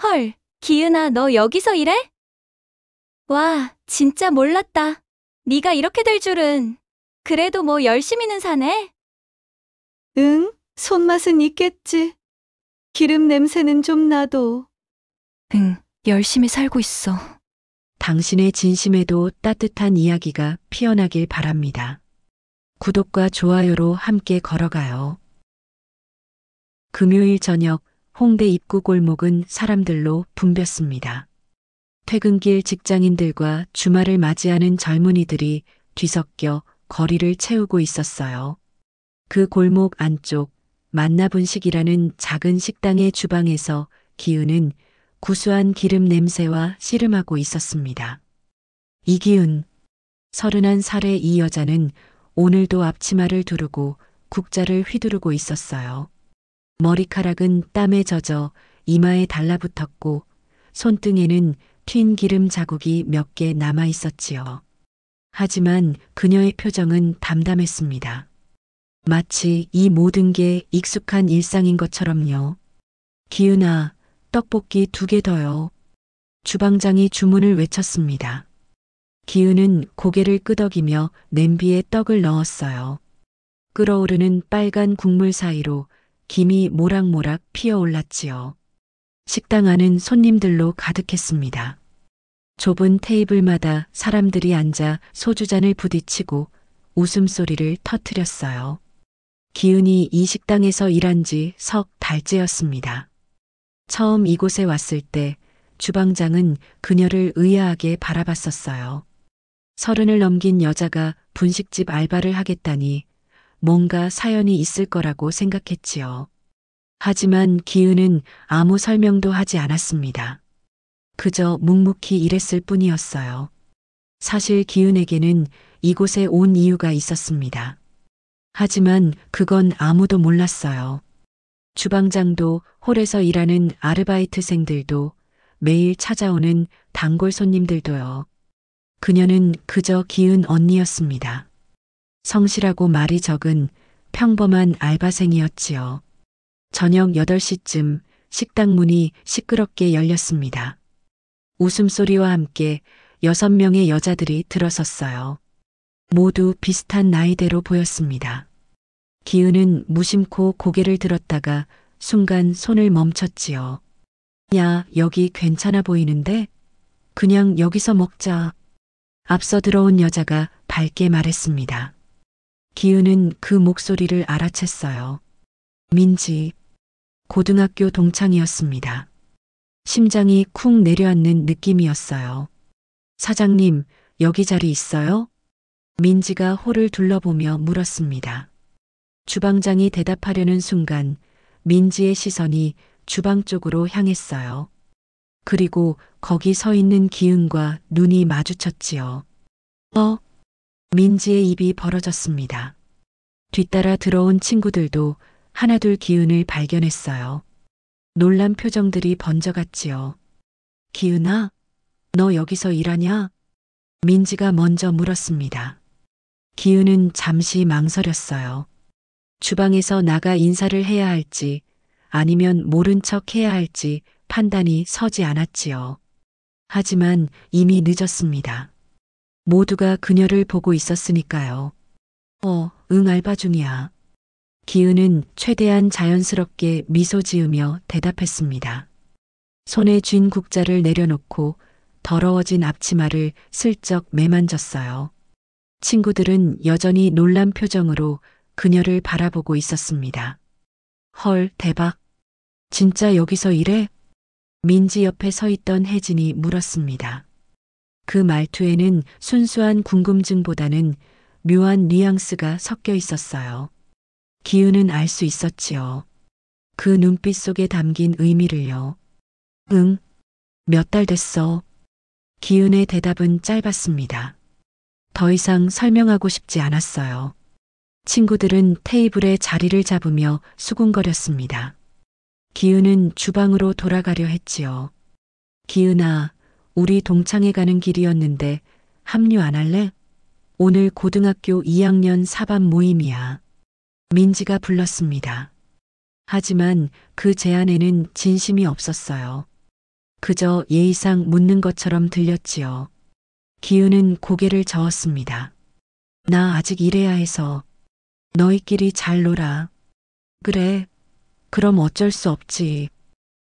헐, 기은아, 너 여기서 일해? 와, 진짜 몰랐다. 네가 이렇게 될 줄은. 그래도 뭐 열심히는 사네. 응, 손맛은 있겠지. 기름 냄새는 좀 나도. 응, 열심히 살고 있어. 당신의 진심에도 따뜻한 이야기가 피어나길 바랍니다. 구독과 좋아요로 함께 걸어가요. 금요일 저녁 홍대 입구 골목은 사람들로 붐볐습니다. 퇴근길 직장인들과 주말을 맞이하는 젊은이들이 뒤섞여 거리를 채우고 있었어요. 그 골목 안쪽 만나분식이라는 작은 식당의 주방에서 기은은 구수한 기름 냄새와 씨름하고 있었습니다. 이기은, 31살의 이 여자는 오늘도 앞치마를 두르고 국자를 휘두르고 있었어요. 머리카락은 땀에 젖어 이마에 달라붙었고 손등에는 튄 기름 자국이 몇 개 남아 있었지요. 하지만 그녀의 표정은 담담했습니다. 마치 이 모든 게 익숙한 일상인 것처럼요. 기은아, 떡볶이 2개 더요. 주방장이 주문을 외쳤습니다. 기은은 고개를 끄덕이며 냄비에 떡을 넣었어요. 끓어오르는 빨간 국물 사이로 김이 모락모락 피어올랐지요. 식당 안은 손님들로 가득했습니다. 좁은 테이블마다 사람들이 앉아 소주잔을 부딪히고 웃음소리를 터뜨렸어요. 기은이 이 식당에서 일한 지 석 달째였습니다. 처음 이곳에 왔을 때 주방장은 그녀를 의아하게 바라봤었어요. 30을 넘긴 여자가 분식집 알바를 하겠다니 뭔가 사연이 있을 거라고 생각했지요. 하지만 기은은 아무 설명도 하지 않았습니다. 그저 묵묵히 일했을 뿐이었어요. 사실 기은에게는 이곳에 온 이유가 있었습니다. 하지만 그건 아무도 몰랐어요. 주방장도 홀에서 일하는 아르바이트생들도 매일 찾아오는 단골 손님들도요. 그녀는 그저 기은 언니였습니다. 성실하고 말이 적은 평범한 알바생이었지요. 저녁 8시쯤 식당 문이 시끄럽게 열렸습니다. 웃음소리와 함께 6명의 여자들이 들어섰어요. 모두 비슷한 나이대로 보였습니다. 기은은 무심코 고개를 들었다가 순간 손을 멈췄지요. 야, 여기 괜찮아 보이는데? 그냥 여기서 먹자. 앞서 들어온 여자가 밝게 말했습니다. 기은은 그 목소리를 알아챘어요. 민지, 고등학교 동창이었습니다. 심장이 쿵 내려앉는 느낌이었어요. 사장님, 여기 자리 있어요? 민지가 홀을 둘러보며 물었습니다. 주방장이 대답하려는 순간 민지의 시선이 주방 쪽으로 향했어요. 그리고 거기 서 있는 기은과 눈이 마주쳤지요. 민지의 입이 벌어졌습니다. 뒤따라 들어온 친구들도 하나둘 기은을 발견했어요. 놀란 표정들이 번져갔지요. 기은아, 너 여기서 일하냐? 민지가 먼저 물었습니다. 기은은 잠시 망설였어요. 주방에서 나가 인사를 해야 할지 아니면 모른 척 해야 할지 판단이 서지 않았지요. 하지만 이미 늦었습니다. 모두가 그녀를 보고 있었으니까요. 응, 알바 중이야. 기은은 최대한 자연스럽게 미소 지으며 대답했습니다. 손에 쥔 국자를 내려놓고 더러워진 앞치마를 슬쩍 매만졌어요. 친구들은 여전히 놀란 표정으로 그녀를 바라보고 있었습니다. 헐, 대박. 진짜 여기서 일해? 민지 옆에 서 있던 혜진이 물었습니다. 그 말투에는 순수한 궁금증보다는 묘한 뉘앙스가 섞여 있었어요. 기은은 알 수 있었지요. 그 눈빛 속에 담긴 의미를요. 응, 몇 달 됐어. 기은의 대답은 짧았습니다. 더 이상 설명하고 싶지 않았어요. 친구들은 테이블에 자리를 잡으며 수군거렸습니다. 기은은 주방으로 돌아가려 했지요. 기은아, 우리 동창회 가는 길이었는데 합류 안 할래? 오늘 고등학교 2학년 4반 모임이야. 민지가 불렀습니다. 하지만 그 제안에는 진심이 없었어요. 그저 예의상 묻는 것처럼 들렸지요. 기은은 고개를 저었습니다. 나 아직 일해야 해서 너희끼리 잘 놀아. 그래, 그럼 어쩔 수 없지.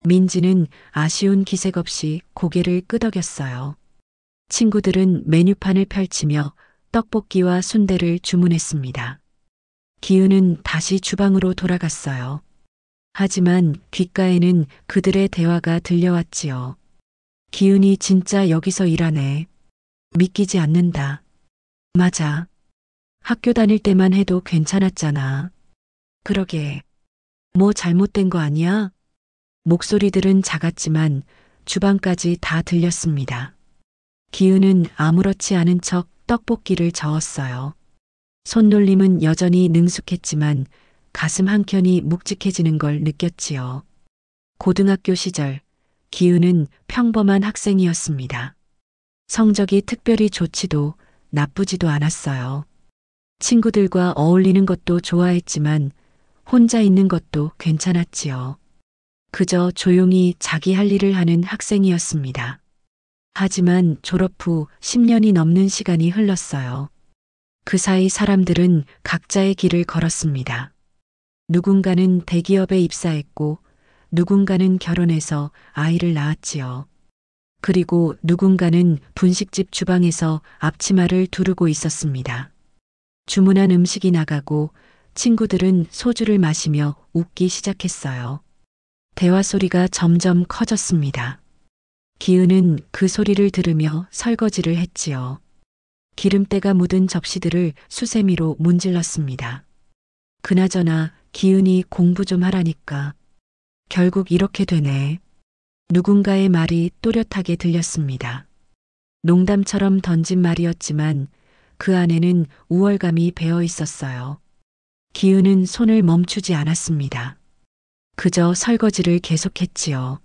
민지는 아쉬운 기색 없이 고개를 끄덕였어요. 친구들은 메뉴판을 펼치며 떡볶이와 순대를 주문했습니다. 기은은 다시 주방으로 돌아갔어요. 하지만 귓가에는 그들의 대화가 들려왔지요. 기은이 진짜 여기서 일하네. 믿기지 않는다. 맞아. 학교 다닐 때만 해도 괜찮았잖아. 그러게. 뭐 잘못된 거 아니야? 목소리들은 작았지만 주방까지 다 들렸습니다. 기은은 아무렇지 않은 척 떡볶이를 저었어요. 손놀림은 여전히 능숙했지만 가슴 한켠이 묵직해지는 걸 느꼈지요. 고등학교 시절 기은은 평범한 학생이었습니다. 성적이 특별히 좋지도 나쁘지도 않았어요. 친구들과 어울리는 것도 좋아했지만 혼자 있는 것도 괜찮았지요. 그저 조용히 자기 할 일을 하는 학생이었습니다. 하지만 졸업 후 10년이 넘는 시간이 흘렀어요. 그 사이 사람들은 각자의 길을 걸었습니다. 누군가는 대기업에 입사했고 누군가는 결혼해서 아이를 낳았지요. 그리고 누군가는 분식집 주방에서 앞치마를 두르고 있었습니다. 주문한 음식이 나가고 친구들은 소주를 마시며 웃기 시작했어요. 대화 소리가 점점 커졌습니다. 기은은 그 소리를 들으며 설거지를 했지요. 기름때가 묻은 접시들을 수세미로 문질렀습니다. 그나저나 기은이 공부 좀 하라니까. 결국 이렇게 되네. 누군가의 말이 또렷하게 들렸습니다. 농담처럼 던진 말이었지만 그 안에는 우월감이 배어 있었어요. 기은은 손을 멈추지 않았습니다. 그저 설거지를 계속했지요.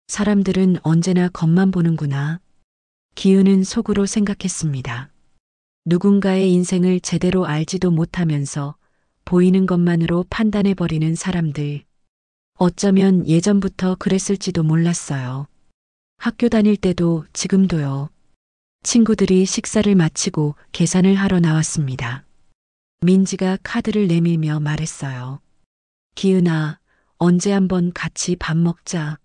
사람들은 언제나 겉만 보는구나. 기은은 속으로 생각했습니다. 누군가의 인생을 제대로 알지도 못하면서 보이는 것만으로 판단해버리는 사람들. 어쩌면 예전부터 그랬을지도 몰랐어요. 학교 다닐 때도 지금도요. 친구들이 식사를 마치고 계산을 하러 나왔습니다. 민지가 카드를 내밀며 말했어요. 기은아, 언제 한번 같이 밥 먹자.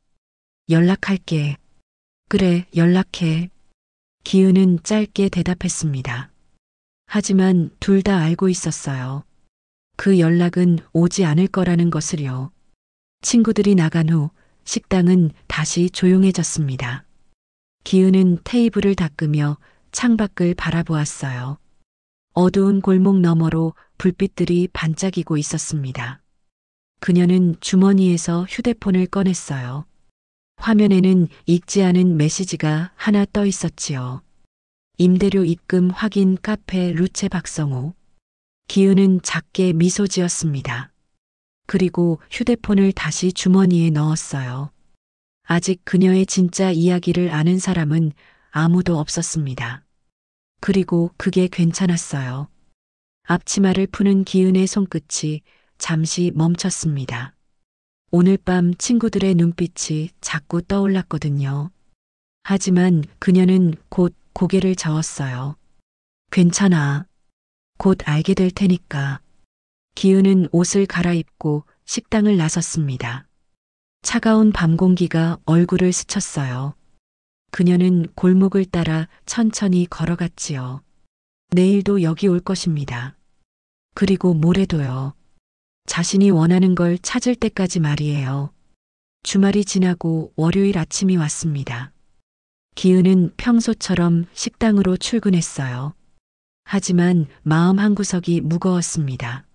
연락할게. 그래, 연락해. 기은은 짧게 대답했습니다. 하지만 둘 다 알고 있었어요. 그 연락은 오지 않을 거라는 것을요. 친구들이 나간 후 식당은 다시 조용해졌습니다. 기은은 테이블을 닦으며 창밖을 바라보았어요. 어두운 골목 너머로 불빛들이 반짝이고 있었습니다. 그녀는 주머니에서 휴대폰을 꺼냈어요. 화면에는 읽지 않은 메시지가 하나 떠 있었지요. 임대료 입금 확인 카페 루체 박성호. 기은은 작게 미소 지었습니다. 그리고 휴대폰을 다시 주머니에 넣었어요. 아직 그녀의 진짜 이야기를 아는 사람은 아무도 없었습니다. 그리고 그게 괜찮았어요. 앞치마를 푸는 기은의 손끝이 잠시 멈췄습니다. 오늘 밤 친구들의 눈빛이 자꾸 떠올랐거든요. 하지만 그녀는 곧 고개를 저었어요. 괜찮아. 곧 알게 될 테니까. 기은은 옷을 갈아입고 식당을 나섰습니다. 차가운 밤 공기가 얼굴을 스쳤어요. 그녀는 골목을 따라 천천히 걸어갔지요. 내일도 여기 올 것입니다. 그리고 모레도요. 자신이 원하는 걸 찾을 때까지 말이에요. 주말이 지나고 월요일 아침이 왔습니다. 기은은 평소처럼 식당으로 출근했어요. 하지만 마음 한구석이 무거웠습니다.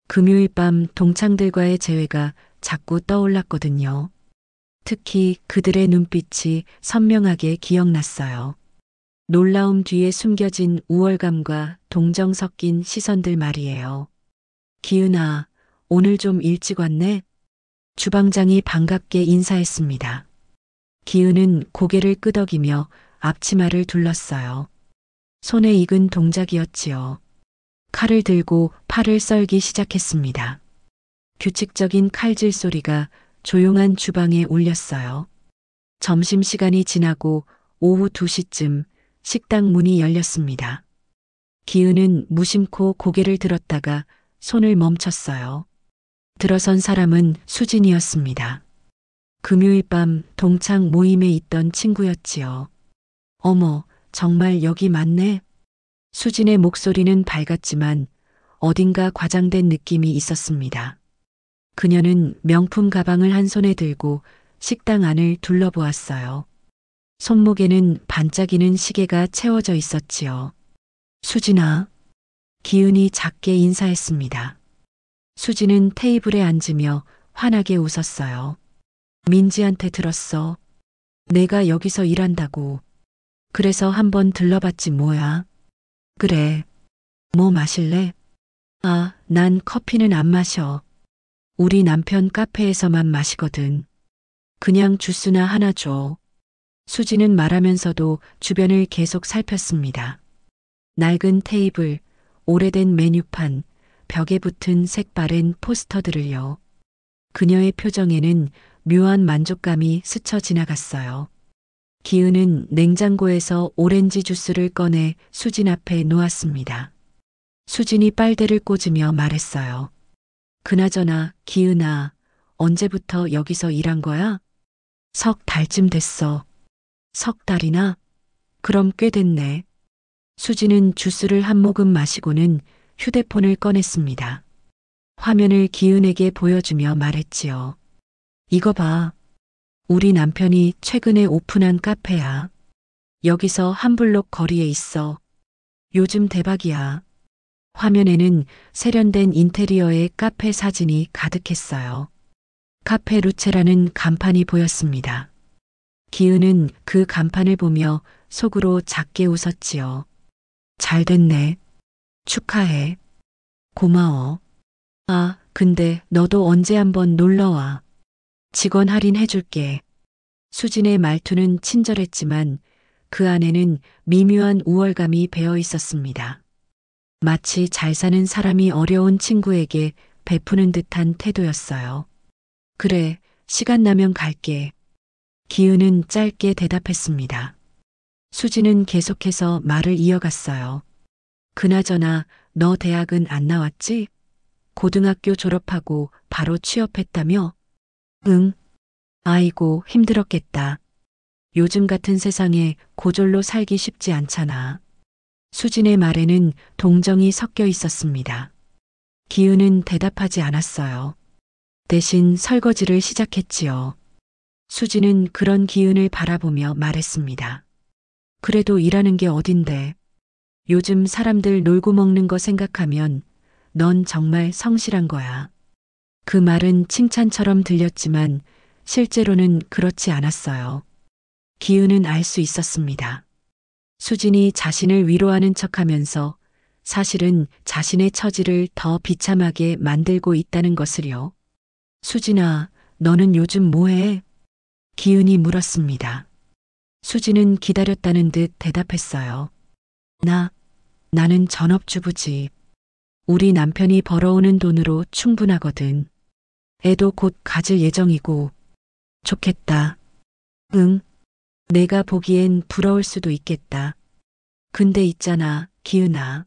금요일 밤 동창들과의 재회가 자꾸 떠올랐거든요. 특히 그들의 눈빛이 선명하게 기억났어요. 놀라움 뒤에 숨겨진 우월감과 동정 섞인 시선들 말이에요. 기은아, 오늘 좀 일찍 왔네? 주방장이 반갑게 인사했습니다. 기은은 고개를 끄덕이며 앞치마를 둘렀어요. 손에 익은 동작이었지요. 칼을 들고 팔을 썰기 시작했습니다. 규칙적인 칼질 소리가 조용한 주방에 울렸어요. 점심시간이 지나고 오후 2시쯤 식당 문이 열렸습니다. 기은은 무심코 고개를 들었다가 손을 멈췄어요. 들어선 사람은 수진이었습니다. 금요일 밤 동창 모임에 있던 친구였지요. 어머, 정말 여기 맞네. 수진의 목소리는 밝았지만 어딘가 과장된 느낌이 있었습니다. 그녀는 명품 가방을 한 손에 들고 식당 안을 둘러보았어요. 손목에는 반짝이는 시계가 채워져 있었지요. 수진아. 기은이 작게 인사했습니다. 수진은 테이블에 앉으며 환하게 웃었어요. 민지한테 들었어. 내가 여기서 일한다고. 그래서 한번 들러봤지 뭐야. 그래. 뭐 마실래? 아, 난 커피는 안 마셔. 우리 남편 카페에서만 마시거든. 그냥 주스나 하나 줘. 수지는 말하면서도 주변을 계속 살폈습니다. 낡은 테이블, 오래된 메뉴판, 벽에 붙은 색바랜 포스터들을요. 그녀의 표정에는 묘한 만족감이 스쳐 지나갔어요. 기은은 냉장고에서 오렌지 주스를 꺼내 수진 앞에 놓았습니다. 수진이 빨대를 꽂으며 말했어요. 그나저나 기은아, 언제부터 여기서 일한 거야? 석 달쯤 됐어. 석 달이나? 그럼 꽤 됐네. 수진은 주스를 한 모금 마시고는 휴대폰을 꺼냈습니다. 화면을 기은에게 보여주며 말했지요. 이거 봐. 우리 남편이 최근에 오픈한 카페야. 여기서 한 블록 거리에 있어. 요즘 대박이야. 화면에는 세련된 인테리어의 카페 사진이 가득했어요. 카페 루체라는 간판이 보였습니다. 기은은 그 간판을 보며 속으로 작게 웃었지요. 잘 됐네. 축하해. 고마워. 아, 근데 너도 언제 한번 놀러와. 직원 할인해줄게. 수진의 말투는 친절했지만 그 안에는 미묘한 우월감이 배어 있었습니다. 마치 잘 사는 사람이 어려운 친구에게 베푸는 듯한 태도였어요. 그래, 시간 나면 갈게. 기은은 짧게 대답했습니다. 수진은 계속해서 말을 이어갔어요. 그나저나 너 대학은 안 나왔지? 고등학교 졸업하고 바로 취업했다며? 응. 아이고, 힘들었겠다. 요즘 같은 세상에 고졸로 살기 쉽지 않잖아. 수진의 말에는 동정이 섞여 있었습니다. 기은은 대답하지 않았어요. 대신 설거지를 시작했지요. 수진은 그런 기은을 바라보며 말했습니다. 그래도 일하는 게 어딘데. 요즘 사람들 놀고 먹는 거 생각하면 넌 정말 성실한 거야. 그 말은 칭찬처럼 들렸지만 실제로는 그렇지 않았어요. 기은은 알 수 있었습니다. 수진이 자신을 위로하는 척하면서 사실은 자신의 처지를 더 비참하게 만들고 있다는 것을요. 수진아, 너는 요즘 뭐해? 기은이 물었습니다. 수진은 기다렸다는 듯 대답했어요. 나는 전업주부지. 우리 남편이 벌어오는 돈으로 충분하거든. 애도 곧 가질 예정이고. 좋겠다. 응. 내가 보기엔 부러울 수도 있겠다. 근데 있잖아, 기은아.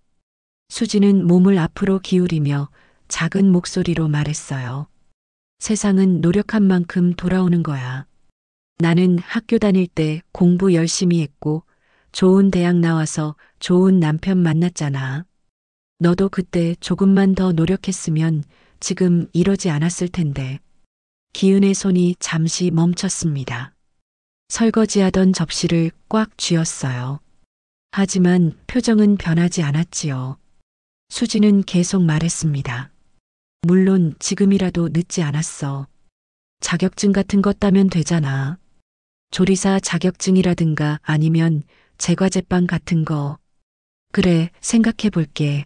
수진은 몸을 앞으로 기울이며 작은 목소리로 말했어요. 세상은 노력한 만큼 돌아오는 거야. 나는 학교 다닐 때 공부 열심히 했고 좋은 대학 나와서 좋은 남편 만났잖아. 너도 그때 조금만 더 노력했으면 지금 이러지 않았을 텐데. 기은의 손이 잠시 멈췄습니다. 설거지하던 접시를 꽉 쥐었어요. 하지만 표정은 변하지 않았지요. 수지는 계속 말했습니다. 물론 지금이라도 늦지 않았어. 자격증 같은 것 따면 되잖아. 조리사 자격증이라든가 아니면 제과제빵 같은 거. 그래, 생각해 볼게.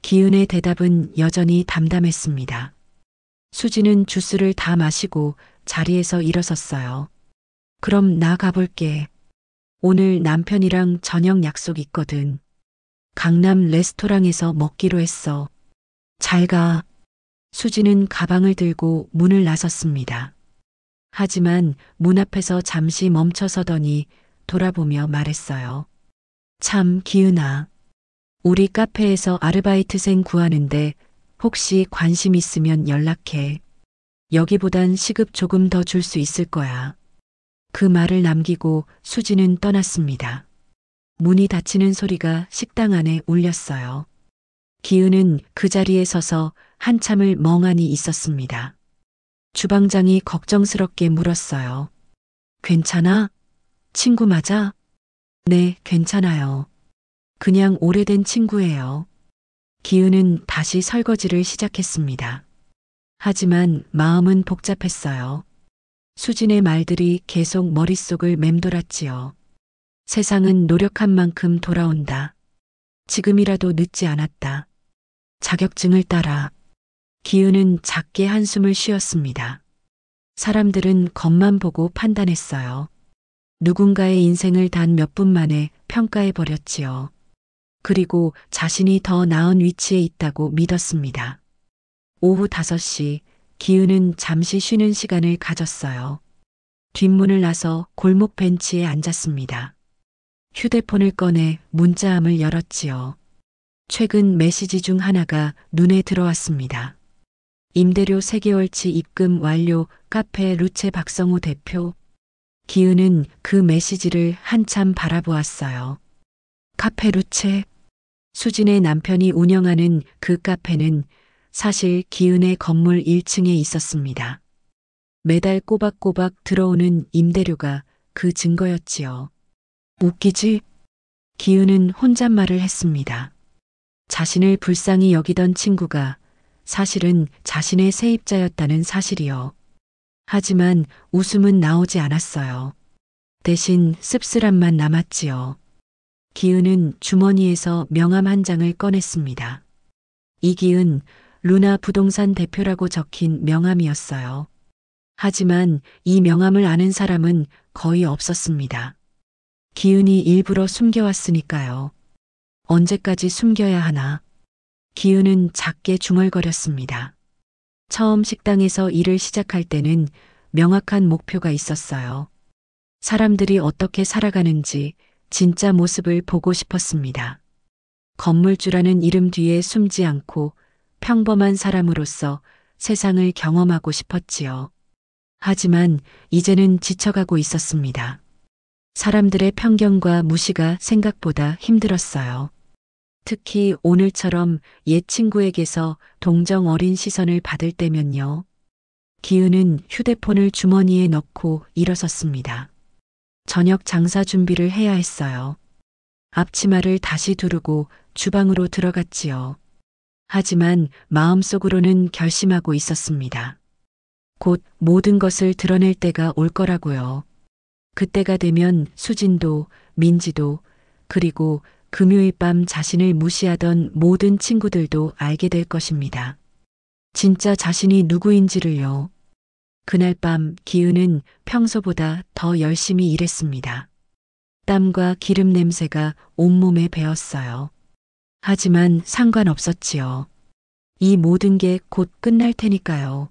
기은의 대답은 여전히 담담했습니다. 수지는 주스를 다 마시고 자리에서 일어섰어요. 그럼 나 가볼게. 오늘 남편이랑 저녁 약속 있거든. 강남 레스토랑에서 먹기로 했어. 잘 가. 수지는 가방을 들고 문을 나섰습니다. 하지만 문 앞에서 잠시 멈춰서더니 돌아보며 말했어요. 참, 기은아. 우리 카페에서 아르바이트생 구하는데 혹시 관심 있으면 연락해. 여기보단 시급 조금 더 줄 수 있을 거야. 그 말을 남기고 수지는 떠났습니다. 문이 닫히는 소리가 식당 안에 울렸어요. 기은은 그 자리에 서서 한참을 멍하니 있었습니다. 주방장이 걱정스럽게 물었어요. 괜찮아? 친구 맞아? 네, 괜찮아요. 그냥 오래된 친구예요. 기은은 다시 설거지를 시작했습니다. 하지만 마음은 복잡했어요. 수진의 말들이 계속 머릿속을 맴돌았지요. 세상은 노력한 만큼 돌아온다. 지금이라도 늦지 않았다. 자격증을 따라. 기은은 작게 한숨을 쉬었습니다. 사람들은 겉만 보고 판단했어요. 누군가의 인생을 단 몇 분 만에 평가해 버렸지요. 그리고 자신이 더 나은 위치에 있다고 믿었습니다. 오후 5시 기은은 잠시 쉬는 시간을 가졌어요. 뒷문을 나서 골목 벤치에 앉았습니다. 휴대폰을 꺼내 문자함을 열었지요. 최근 메시지 중 하나가 눈에 들어왔습니다. 임대료 3개월치 입금 완료 카페 루체 박성호 대표. 기은은 그 메시지를 한참 바라보았어요. 카페 루체. 수진의 남편이 운영하는 그 카페는 사실 기은의 건물 1층에 있었습니다. 매달 꼬박꼬박 들어오는 임대료가 그 증거였지요. 웃기지? 기은은 혼잣말을 했습니다. 자신을 불쌍히 여기던 친구가 사실은 자신의 세입자였다는 사실이요. 하지만 웃음은 나오지 않았어요. 대신 씁쓸함만 남았지요. 기은은 주머니에서 명함 한 장을 꺼냈습니다. 이기은 루나 부동산 대표라고 적힌 명함이었어요. 하지만 이 명함을 아는 사람은 거의 없었습니다. 기은이 일부러 숨겨왔으니까요. 언제까지 숨겨야 하나? 기은은 작게 중얼거렸습니다. 처음 식당에서 일을 시작할 때는 명확한 목표가 있었어요. 사람들이 어떻게 살아가는지 진짜 모습을 보고 싶었습니다. 건물주라는 이름 뒤에 숨지 않고 평범한 사람으로서 세상을 경험하고 싶었지요. 하지만 이제는 지쳐가고 있었습니다. 사람들의 편견과 무시가 생각보다 힘들었어요. 특히 오늘처럼 옛 친구에게서 동정 어린 시선을 받을 때면요. 기은은 휴대폰을 주머니에 넣고 일어섰습니다. 저녁 장사 준비를 해야 했어요. 앞치마를 다시 두르고 주방으로 들어갔지요. 하지만 마음속으로는 결심하고 있었습니다. 곧 모든 것을 드러낼 때가 올 거라고요. 그때가 되면 수진도, 민지도, 그리고 금요일 밤 자신을 무시하던 모든 친구들도 알게 될 것입니다. 진짜 자신이 누구인지를요. 그날 밤 기은은 평소보다 더 열심히 일했습니다. 땀과 기름 냄새가 온몸에 배었어요. 하지만 상관없었지요. 이 모든 게 곧 끝날 테니까요.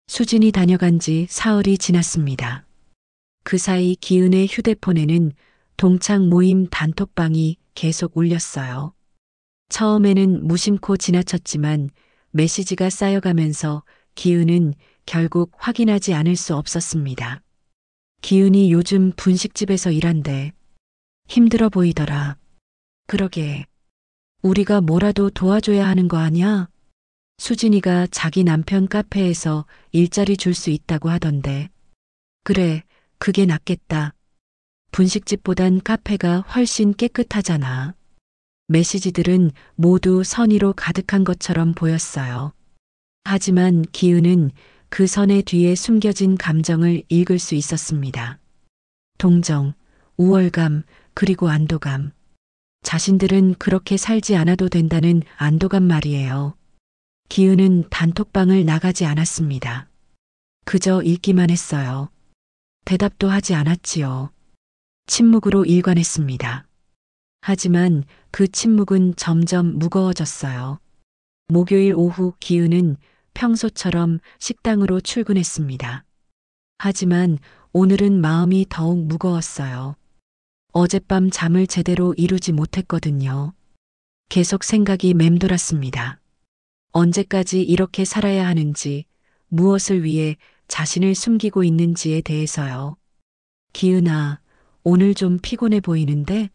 수진이 다녀간 지 사흘이 지났습니다. 그 사이 기은의 휴대폰에는 동창 모임 단톡방이 계속 울렸어요. 처음에는 무심코 지나쳤지만 메시지가 쌓여가면서 기은은 결국 확인하지 않을 수 없었습니다. 기은이 요즘 분식집에서 일한대. 힘들어 보이더라. 그러게. 우리가 뭐라도 도와줘야 하는 거 아니야? 수진이가 자기 남편 카페에서 일자리 줄 수 있다고 하던데. 그래, 그게 낫겠다. 분식집보단 카페가 훨씬 깨끗하잖아. 메시지들은 모두 선의로 가득한 것처럼 보였어요. 하지만 기은은 그 선의 뒤에 숨겨진 감정을 읽을 수 있었습니다. 동정, 우월감, 그리고 안도감. 자신들은 그렇게 살지 않아도 된다는 안도감 말이에요. 기은은 단톡방을 나가지 않았습니다. 그저 읽기만 했어요. 대답도 하지 않았지요. 침묵으로 일관했습니다. 하지만 그 침묵은 점점 무거워졌어요. 목요일 오후 기은은 평소처럼 식당으로 출근했습니다. 하지만 오늘은 마음이 더욱 무거웠어요. 어젯밤 잠을 제대로 이루지 못했거든요. 계속 생각이 맴돌았습니다. 언제까지 이렇게 살아야 하는지, 무엇을 위해 자신을 숨기고 있는지에 대해서요. 기은아, 오늘 좀 피곤해 보이는데?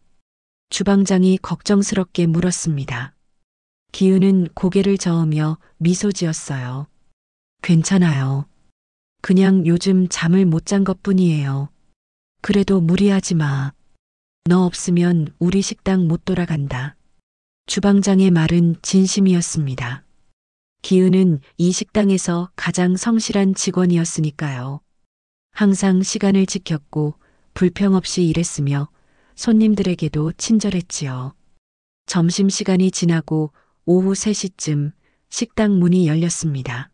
주방장이 걱정스럽게 물었습니다. 기은은 고개를 저으며 미소 지었어요. 괜찮아요. 그냥 요즘 잠을 못 잔 것뿐이에요. 그래도 무리하지 마. 너 없으면 우리 식당 못 돌아간다. 주방장의 말은 진심이었습니다. 기은은 이 식당에서 가장 성실한 직원이었으니까요. 항상 시간을 지켰고 불평 없이 일했으며 손님들에게도 친절했지요. 점심시간이 지나고 오후 3시쯤 식당 문이 열렸습니다.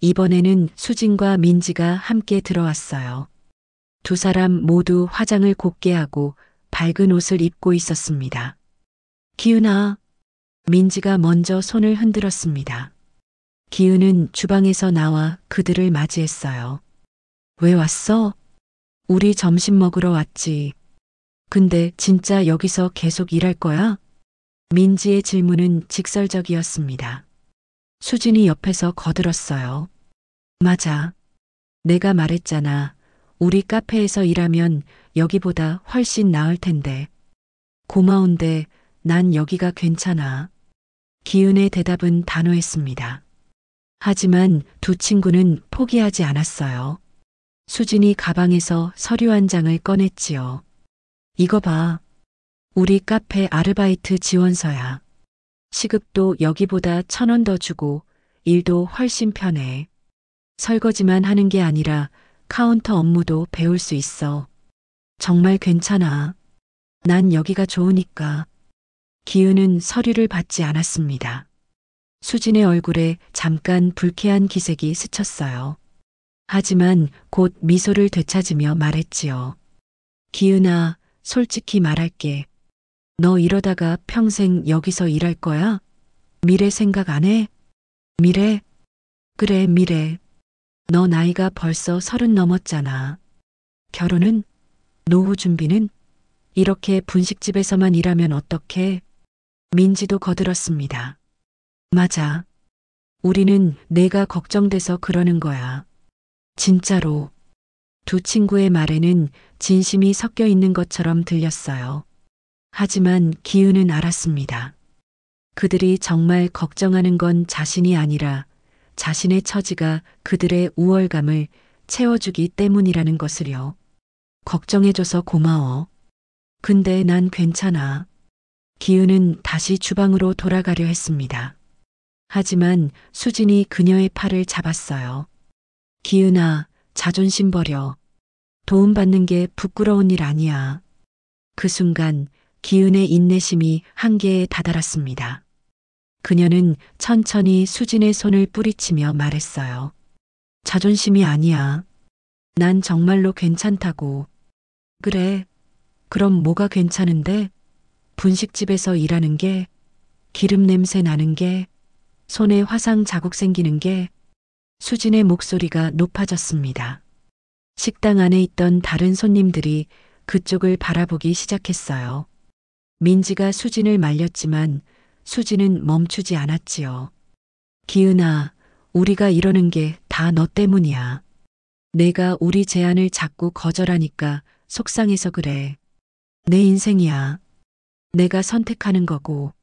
이번에는 수진과 민지가 함께 들어왔어요. 두 사람 모두 화장을 곱게 하고 밝은 옷을 입고 있었습니다. 기은아, 민지가 먼저 손을 흔들었습니다. 기은은 주방에서 나와 그들을 맞이했어요. 왜 왔어? 우리 점심 먹으러 왔지. 근데 진짜 여기서 계속 일할 거야? 민지의 질문은 직설적이었습니다. 수진이 옆에서 거들었어요. 맞아. 내가 말했잖아. 우리 카페에서 일하면 여기보다 훨씬 나을 텐데. 고마운데 난 여기가 괜찮아. 기은의 대답은 단호했습니다. 하지만 두 친구는 포기하지 않았어요. 수진이 가방에서 서류 한 장을 꺼냈지요. 이거 봐. 우리 카페 아르바이트 지원서야. 시급도 여기보다 1,000원 더 주고 일도 훨씬 편해. 설거지만 하는 게 아니라 카운터 업무도 배울 수 있어. 정말 괜찮아. 난 여기가 좋으니까. 기은은 서류를 받지 않았습니다. 수진의 얼굴에 잠깐 불쾌한 기색이 스쳤어요. 하지만 곧 미소를 되찾으며 말했지요. 기은아, 솔직히 말할게. 너 이러다가 평생 여기서 일할 거야? 미래 생각 안 해? 미래? 그래, 미래. 너 나이가 벌써 30 넘었잖아. 결혼은? 노후 준비는? 이렇게 분식집에서만 일하면 어떡해? 민지도 거들었습니다. 맞아. 우리는 내가 걱정돼서 그러는 거야. 진짜로. 두 친구의 말에는 진심이 섞여 있는 것처럼 들렸어요. 하지만 기은은 알았습니다. 그들이 정말 걱정하는 건 자신이 아니라 자신의 처지가 그들의 우월감을 채워주기 때문이라는 것을요. 걱정해줘서 고마워. 근데 난 괜찮아. 기은은 다시 주방으로 돌아가려 했습니다. 하지만 수진이 그녀의 팔을 잡았어요. 기은아, 자존심 버려. 도움받는 게 부끄러운 일 아니야. 그 순간 기은의 인내심이 한계에 다다랐습니다. 그녀는 천천히 수진의 손을 뿌리치며 말했어요. 자존심이 아니야. 난 정말로 괜찮다고. 그래. 그럼 뭐가 괜찮은데? 분식집에서 일하는 게, 기름 냄새 나는 게, 손에 화상 자국 생기는 게. 수진의 목소리가 높아졌습니다. 식당 안에 있던 다른 손님들이 그쪽을 바라보기 시작했어요. 민지가 수진을 말렸지만 수진은 멈추지 않았지요. 기은아, 우리가 이러는 게 다 너 때문이야. 내가 우리 제안을 자꾸 거절하니까 속상해서 그래. 내 인생이야. 내가 선택하는 거고.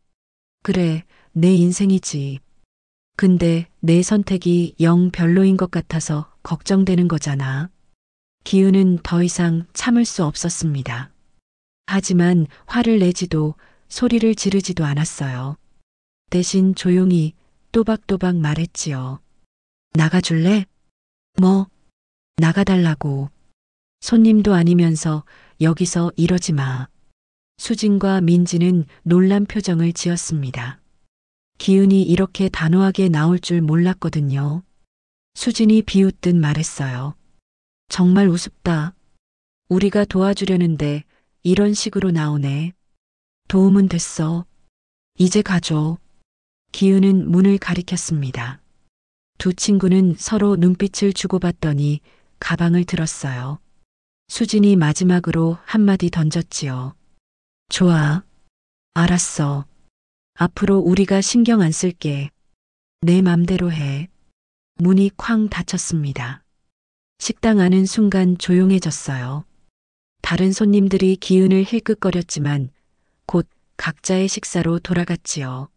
그래, 내 인생이지. 근데 내 선택이 영 별로인 것 같아서 걱정되는 거잖아. 기은은 더 이상 참을 수 없었습니다. 하지만 화를 내지도 소리를 지르지도 않았어요. 대신 조용히 또박또박 말했지요. 나가줄래? 뭐? 나가달라고. 손님도 아니면서 여기서 이러지 마. 수진과 민지는 놀란 표정을 지었습니다. 기은이 이렇게 단호하게 나올 줄 몰랐거든요. 수진이 비웃듯 말했어요. 정말 우습다. 우리가 도와주려는데 이런 식으로 나오네. 도움은 됐어. 이제 가줘. 기은은 문을 가리켰습니다. 두 친구는 서로 눈빛을 주고받더니 가방을 들었어요. 수진이 마지막으로 한마디 던졌지요. 좋아. 알았어. 앞으로 우리가 신경 안 쓸게. 내 맘대로 해. 문이 쾅 닫혔습니다. 식당 안은 순간 조용해졌어요. 다른 손님들이 기운을 힐끗거렸지만 곧 각자의 식사로 돌아갔지요.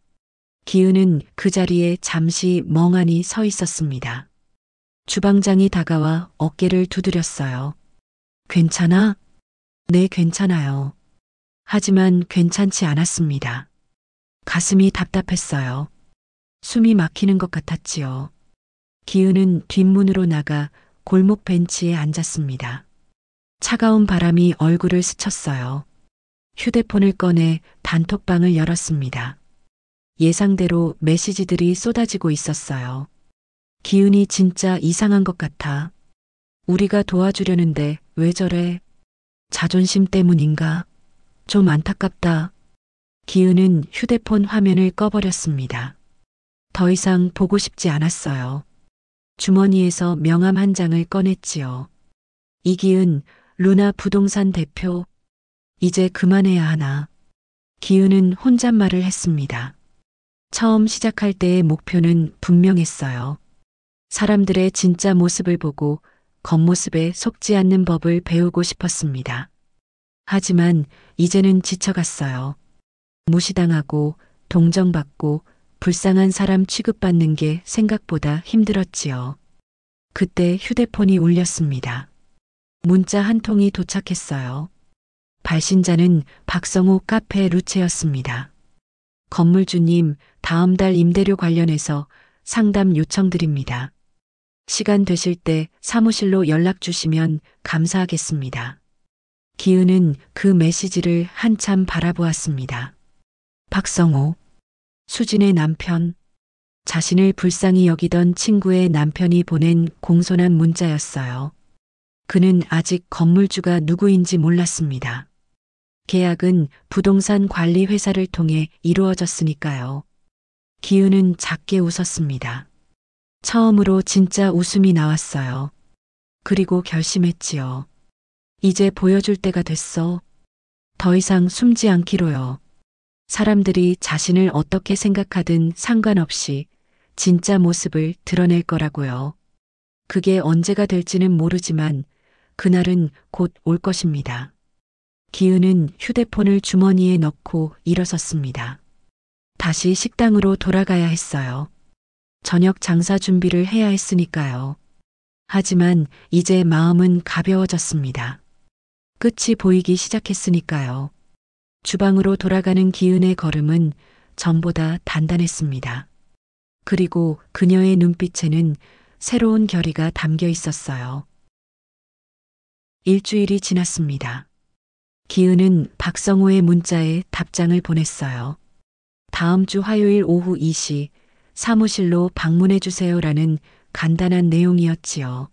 기은은 그 자리에 잠시 멍하니 서 있었습니다. 주방장이 다가와 어깨를 두드렸어요. 괜찮아? 네, 괜찮아요. 하지만 괜찮지 않았습니다. 가슴이 답답했어요. 숨이 막히는 것 같았지요. 기은은 뒷문으로 나가 골목 벤치에 앉았습니다. 차가운 바람이 얼굴을 스쳤어요. 휴대폰을 꺼내 단톡방을 열었습니다. 예상대로 메시지들이 쏟아지고 있었어요. 기은이 진짜 이상한 것 같아. 우리가 도와주려는데 왜 저래? 자존심 때문인가? 좀 안타깝다. 기은은 휴대폰 화면을 꺼버렸습니다. 더 이상 보고 싶지 않았어요. 주머니에서 명함 한 장을 꺼냈지요. 이기은, 루나 부동산 대표. 이제 그만해야 하나. 기은은 혼잣말을 했습니다. 처음 시작할 때의 목표는 분명했어요. 사람들의 진짜 모습을 보고 겉모습에 속지 않는 법을 배우고 싶었습니다. 하지만 이제는 지쳐갔어요. 무시당하고 동정받고 불쌍한 사람 취급받는 게 생각보다 힘들었지요. 그때 휴대폰이 울렸습니다. 문자 한 통이 도착했어요. 발신자는 박성호 카페 루체였습니다. 건물주님, 다음 달 임대료 관련해서 상담 요청드립니다. 시간 되실 때 사무실로 연락 주시면 감사하겠습니다. 기은은 그 메시지를 한참 바라보았습니다. 박성호, 수진의 남편, 자신을 불쌍히 여기던 친구의 남편이 보낸 공손한 문자였어요. 그는 아직 건물주가 누구인지 몰랐습니다. 계약은 부동산 관리 회사를 통해 이루어졌으니까요. 기은은 작게 웃었습니다. 처음으로 진짜 웃음이 나왔어요. 그리고 결심했지요. 이제 보여줄 때가 됐어. 더 이상 숨지 않기로요. 사람들이 자신을 어떻게 생각하든 상관없이 진짜 모습을 드러낼 거라고요. 그게 언제가 될지는 모르지만 그날은 곧 올 것입니다. 기은은 휴대폰을 주머니에 넣고 일어섰습니다. 다시 식당으로 돌아가야 했어요. 저녁 장사 준비를 해야 했으니까요. 하지만 이제 마음은 가벼워졌습니다. 끝이 보이기 시작했으니까요. 주방으로 돌아가는 기은의 걸음은 전보다 단단했습니다. 그리고 그녀의 눈빛에는 새로운 결의가 담겨 있었어요. 일주일이 지났습니다. 기은은 박성호의 문자에 답장을 보냈어요. 다음 주 화요일 오후 2시 사무실로 방문해 주세요라는 간단한 내용이었지요.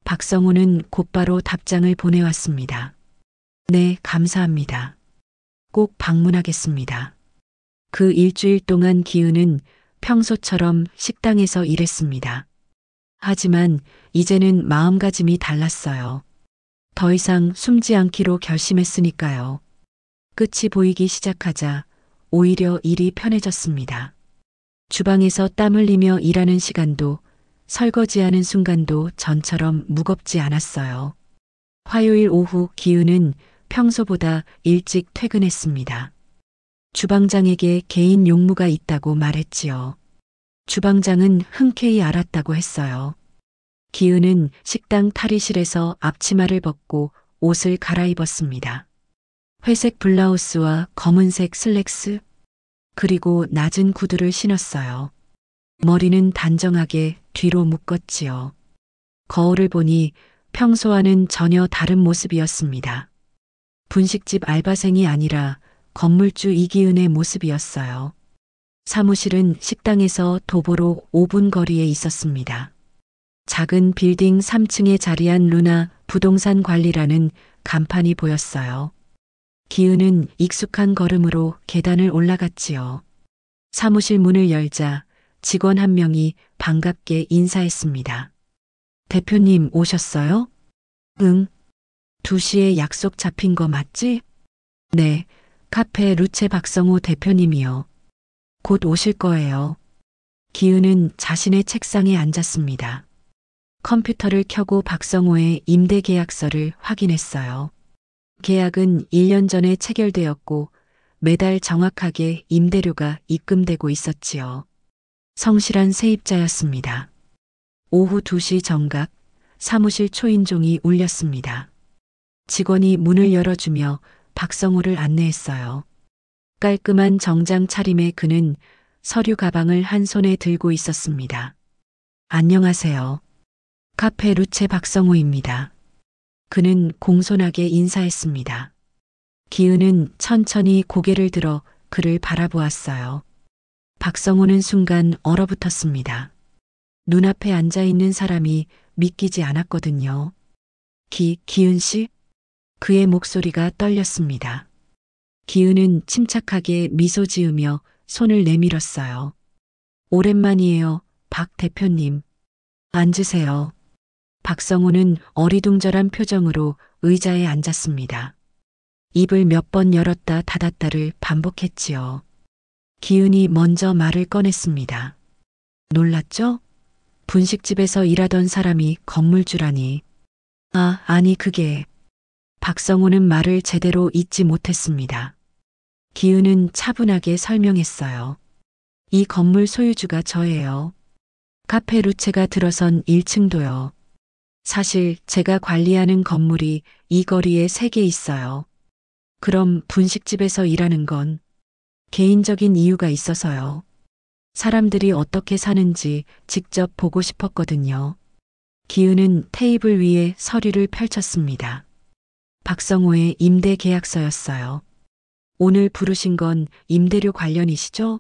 박성호는 곧바로 답장을 보내왔습니다. 네, 감사합니다. 꼭 방문하겠습니다. 그 일주일 동안 기은은 평소처럼 식당에서 일했습니다. 하지만 이제는 마음가짐이 달랐어요. 더 이상 숨지 않기로 결심했으니까요. 끝이 보이기 시작하자 오히려 일이 편해졌습니다. 주방에서 땀 흘리며 일하는 시간도 설거지하는 순간도 전처럼 무겁지 않았어요. 화요일 오후 기은은 평소보다 일찍 퇴근했습니다. 주방장에게 개인 용무가 있다고 말했지요. 주방장은 흔쾌히 알았다고 했어요. 기은은 식당 탈의실에서 앞치마를 벗고 옷을 갈아입었습니다. 회색 블라우스와 검은색 슬랙스, 그리고 낮은 구두를 신었어요. 머리는 단정하게 뒤로 묶었지요. 거울을 보니 평소와는 전혀 다른 모습이었습니다. 분식집 알바생이 아니라 건물주 이기은의 모습이었어요. 사무실은 식당에서 도보로 5분 거리에 있었습니다. 작은 빌딩 3층에 자리한 루나 부동산 관리라는 간판이 보였어요. 기은은 익숙한 걸음으로 계단을 올라갔지요. 사무실 문을 열자 직원 한 명이 반갑게 인사했습니다. 대표님 오셨어요? 응. 2시에 약속 잡힌 거 맞지? 네. 카페 루체 박성호 대표님이요. 곧 오실 거예요. 기은은 자신의 책상에 앉았습니다. 컴퓨터를 켜고 박성호의 임대 계약서를 확인했어요. 계약은 1년 전에 체결되었고 매달 정확하게 임대료가 입금되고 있었지요. 성실한 세입자였습니다. 오후 2시 정각 사무실 초인종이 울렸습니다. 직원이 문을 열어주며 박성호를 안내했어요. 깔끔한 정장 차림의 그는 서류 가방을 한 손에 들고 있었습니다. 안녕하세요. 카페 루체 박성호입니다. 그는 공손하게 인사했습니다. 기은은 천천히 고개를 들어 그를 바라보았어요. 박성호는 순간 얼어붙었습니다. 눈앞에 앉아 있는 사람이 믿기지 않았거든요. 기은 씨? 그의 목소리가 떨렸습니다. 기은은 침착하게 미소 지으며 손을 내밀었어요. 오랜만이에요, 박 대표님. 앉으세요. 박성호는 어리둥절한 표정으로 의자에 앉았습니다. 입을 몇 번 열었다 닫았다를 반복했지요. 기은이 먼저 말을 꺼냈습니다. 놀랐죠? 분식집에서 일하던 사람이 건물주라니. 아니 그게. 박성호는 말을 제대로 잇지 못했습니다. 기은은 차분하게 설명했어요. 이 건물 소유주가 저예요. 카페 루체가 들어선 1층도요. 사실 제가 관리하는 건물이 이 거리에 3개 있어요. 그럼 분식집에서 일하는 건 개인적인 이유가 있어서요. 사람들이 어떻게 사는지 직접 보고 싶었거든요. 기은은 테이블 위에 서류를 펼쳤습니다. 박성호의 임대 계약서였어요. 오늘 부르신 건 임대료 관련이시죠?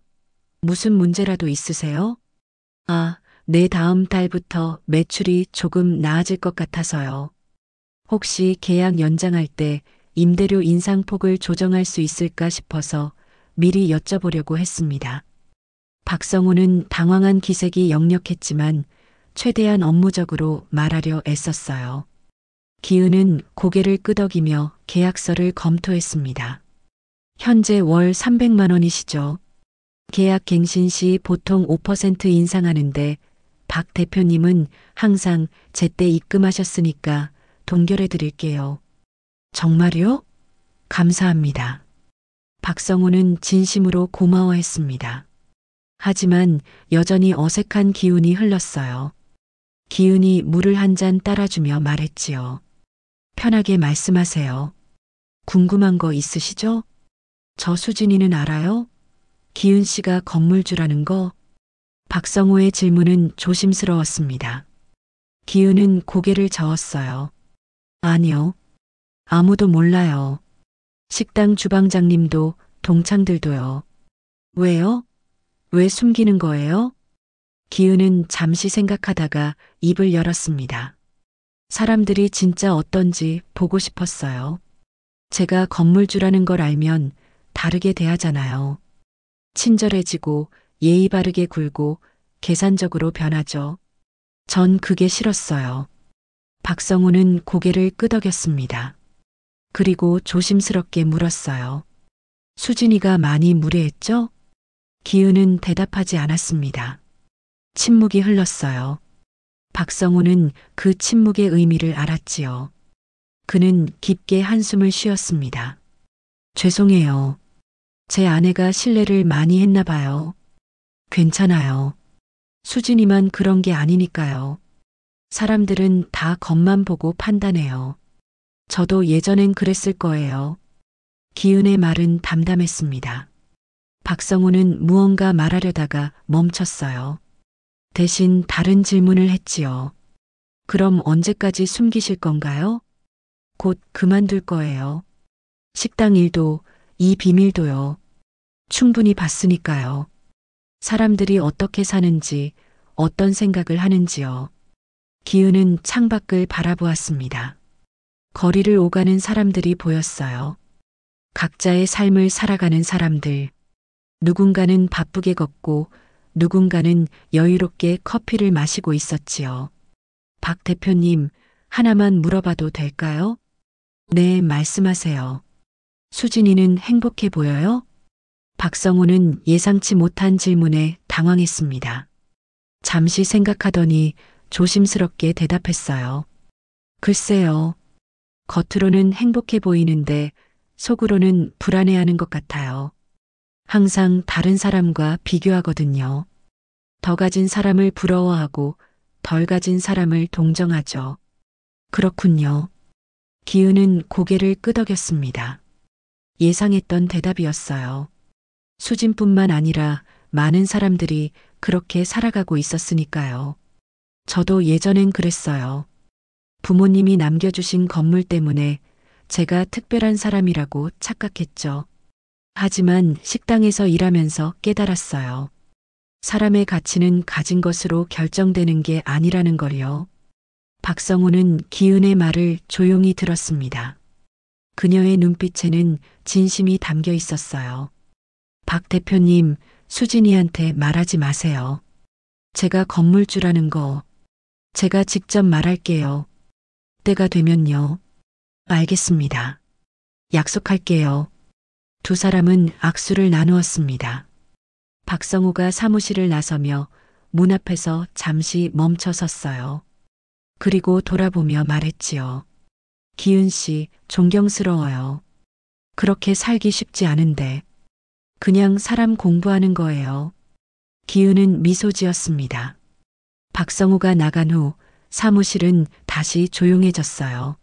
무슨 문제라도 있으세요? 네, 다음 달부터 매출이 조금 나아질 것 같아서요. 혹시 계약 연장할 때 임대료 인상폭을 조정할 수 있을까 싶어서 미리 여쭤보려고 했습니다. 박성호는 당황한 기색이 역력했지만 최대한 업무적으로 말하려 애썼어요. 기은은 고개를 끄덕이며 계약서를 검토했습니다. 현재 월 300만 원이시죠? 계약 갱신 시 보통 5% 인상하는데 박 대표님은 항상 제때 입금하셨으니까 동결해 드릴게요. 정말요? 감사합니다. 박성호는 진심으로 고마워했습니다. 하지만 여전히 어색한 기운이 흘렀어요. 기은이 물을 한 잔 따라주며 말했지요. 편하게 말씀하세요. 궁금한 거 있으시죠? 저 수진이는 알아요? 기은 씨가 건물주라는 거? 박성호의 질문은 조심스러웠습니다. 기은은 고개를 저었어요. 아니요. 아무도 몰라요. 식당 주방장님도 동창들도요. 왜요? 왜 숨기는 거예요? 기은은 잠시 생각하다가 입을 열었습니다. 사람들이 진짜 어떤지 보고 싶었어요. 제가 건물주라는 걸 알면 다르게 대하잖아요. 친절해지고 예의 바르게 굴고 계산적으로 변하죠. 전 그게 싫었어요. 박성우는 고개를 끄덕였습니다. 그리고 조심스럽게 물었어요. 수진이가 많이 무례했죠? 기은은 대답하지 않았습니다. 침묵이 흘렀어요. 박성우는 그 침묵의 의미를 알았지요. 그는 깊게 한숨을 쉬었습니다. 죄송해요. 제 아내가 실례를 많이 했나 봐요. 괜찮아요. 수진이만 그런 게 아니니까요. 사람들은 다 겉만 보고 판단해요. 저도 예전엔 그랬을 거예요. 기은의 말은 담담했습니다. 박성우는 무언가 말하려다가 멈췄어요. 대신 다른 질문을 했지요. 그럼 언제까지 숨기실 건가요? 곧 그만둘 거예요. 식당 일도, 이 비밀도요. 충분히 봤으니까요. 사람들이 어떻게 사는지, 어떤 생각을 하는지요. 기은은 창밖을 바라보았습니다. 거리를 오가는 사람들이 보였어요. 각자의 삶을 살아가는 사람들. 누군가는 바쁘게 걷고 누군가는 여유롭게 커피를 마시고 있었지요. 박 대표님, 하나만 물어봐도 될까요? 네, 말씀하세요. 수진이는 행복해 보여요? 박성호는 예상치 못한 질문에 당황했습니다. 잠시 생각하더니 조심스럽게 대답했어요. 글쎄요. 겉으로는 행복해 보이는데 속으로는 불안해하는 것 같아요. 항상 다른 사람과 비교하거든요. 더 가진 사람을 부러워하고 덜 가진 사람을 동정하죠. 그렇군요. 기은은 고개를 끄덕였습니다. 예상했던 대답이었어요. 수진뿐만 아니라 많은 사람들이 그렇게 살아가고 있었으니까요. 저도 예전엔 그랬어요. 부모님이 남겨주신 건물 때문에 제가 특별한 사람이라고 착각했죠. 하지만 식당에서 일하면서 깨달았어요. 사람의 가치는 가진 것으로 결정되는 게 아니라는 걸요. 박성우는 기은의 말을 조용히 들었습니다. 그녀의 눈빛에는 진심이 담겨 있었어요. 박 대표님, 수진이한테 말하지 마세요. 제가 건물주라는 거, 제가 직접 말할게요. 때가 되면요. 알겠습니다. 약속할게요. 두 사람은 악수를 나누었습니다. 박성우가 사무실을 나서며 문 앞에서 잠시 멈춰 섰어요. 그리고 돌아보며 말했지요. 기은 씨, 존경스러워요. 그렇게 살기 쉽지 않은데. 그냥 사람 공부하는 거예요. 기은은 미소 지었습니다. 박성우가 나간 후 사무실은 다시 조용해졌어요.